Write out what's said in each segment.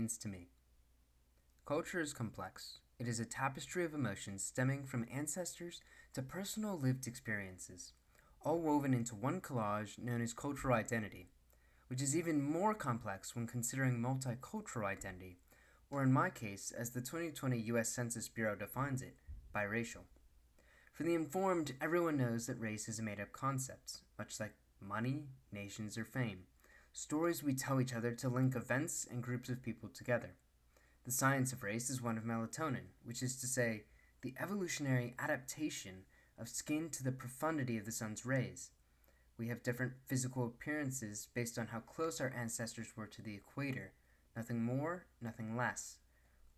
means to me. Culture is complex. It is a tapestry of emotions stemming from ancestors to personal lived experiences, all woven into one collage known as cultural identity, which is even more complex when considering multicultural identity, or in my case, as the 2020 US Census Bureau defines it, biracial. For the informed, everyone knows that race is a made up concept, much like money, nations, or fame. Stories we tell each other to link events and groups of people together. The science of race is one of melatonin, which is to say, the evolutionary adaptation of skin to the profundity of the sun's rays. We have different physical appearances based on how close our ancestors were to the equator, nothing more, nothing less,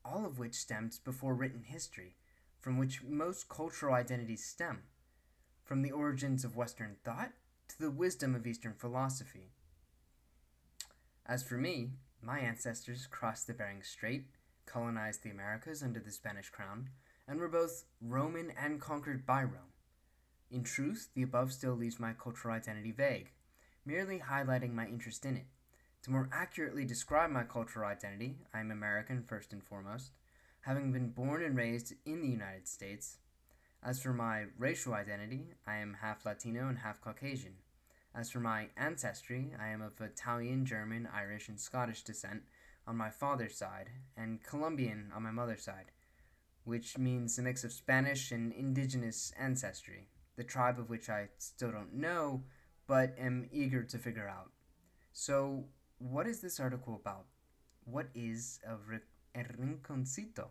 all of which stems before written history, from which most cultural identities stem, from the origins of Western thought to the wisdom of Eastern philosophy. As for me, my ancestors crossed the Bering Strait, colonized the Americas under the Spanish crown, and were both Roman and conquered by Rome. In truth, the above still leaves my cultural identity vague, merely highlighting my interest in it. To more accurately describe my cultural identity, I am American first and foremost, having been born and raised in the United States. As for my racial identity, I am half Latino and half Caucasian. As for my ancestry, I am of Italian, German, Irish, and Scottish descent on my father's side, and Colombian on my mother's side, which means a mix of Spanish and indigenous ancestry, the tribe of which I still don't know, but am eager to figure out. So, what is this article about? What is a rinconcito?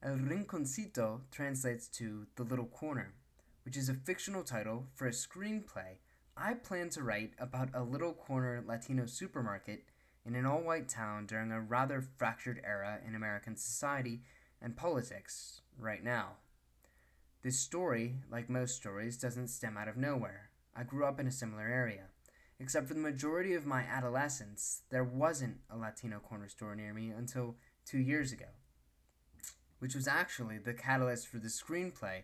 El Rinconcito translates to The Little Corner, which is a fictional title for a screenplay I plan to write about a little corner Latino supermarket in an all-white town during a rather fractured era in American society and politics right now. This story, like most stories, doesn't stem out of nowhere. I grew up in a similar area. Except for the majority of my adolescence, there wasn't a Latino corner store near me until 2 years ago, which was actually the catalyst for the screenplay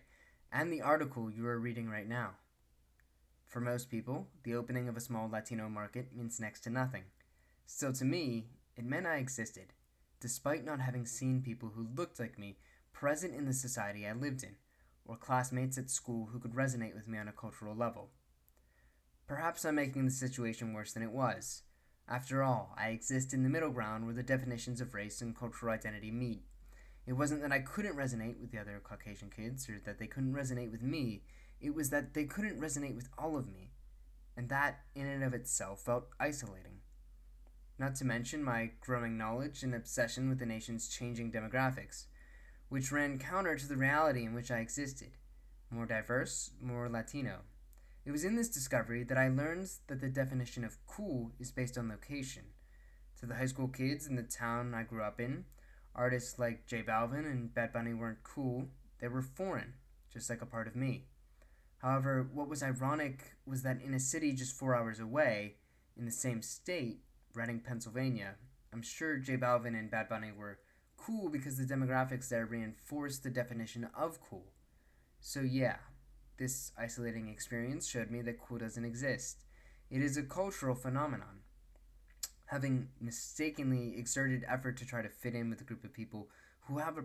and the article you are reading right now. For most people, the opening of a small Latino market means next to nothing. Still, to me, it meant I existed, despite not having seen people who looked like me present in the society I lived in, or classmates at school who could resonate with me on a cultural level. Perhaps I'm making the situation worse than it was. After all, I exist in the middle ground where the definitions of race and cultural identity meet. It wasn't that I couldn't resonate with the other Caucasian kids, or that they couldn't resonate with me. It was that they couldn't resonate with all of me. And that, in and of itself, felt isolating. Not to mention my growing knowledge and obsession with the nation's changing demographics, which ran counter to the reality in which I existed. More diverse, more Latino. It was in this discovery that I learned that the definition of cool is based on location. To the high school kids in the town I grew up in, artists like J Balvin and Bad Bunny weren't cool, they were foreign, just like a part of me. However, what was ironic was that in a city just 4 hours away, in the same state, Reading, Pennsylvania, I'm sure J Balvin and Bad Bunny were cool because the demographics there reinforced the definition of cool. So yeah, this isolating experience showed me that cool doesn't exist. It is a cultural phenomenon. Having mistakenly exerted effort to try to fit in with a group of people who have a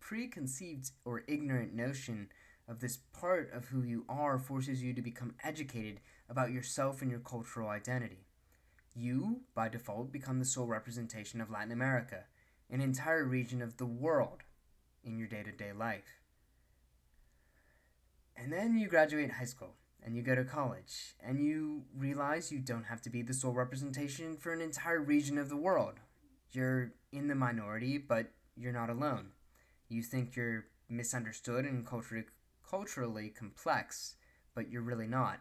preconceived or ignorant notion of this part of who you are forces you to become educated about yourself and your cultural identity. You, by default, become the sole representation of Latin America, an entire region of the world, in your day-to-day life. And then you graduate high school, and you go to college, and you realize you don't have to be the sole representation for an entire region of the world. You're in the minority, but you're not alone. You think you're misunderstood and culturally complex, but you're really not,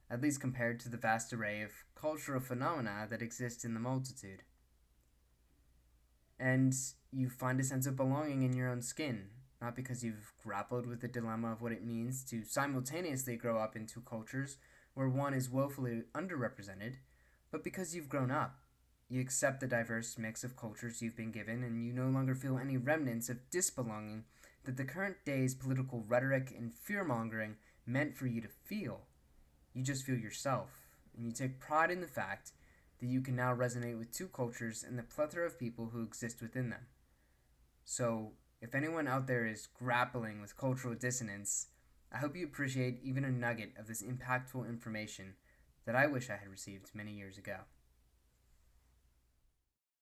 at least compared to the vast array of cultural phenomena that exist in the multitude. And you find a sense of belonging in your own skin, not because you've grappled with the dilemma of what it means to simultaneously grow up in two cultures where one is woefully underrepresented, but because you've grown up. You accept the diverse mix of cultures you've been given, and you no longer feel any remnants of disbelonging that the current day's political rhetoric and fear-mongering meant for you to feel. You just feel yourself, and you take pride in the fact that you can now resonate with two cultures and the plethora of people who exist within them. So, if anyone out there is grappling with cultural dissonance, I hope you appreciate even a nugget of this impactful information that I wish I had received many years ago.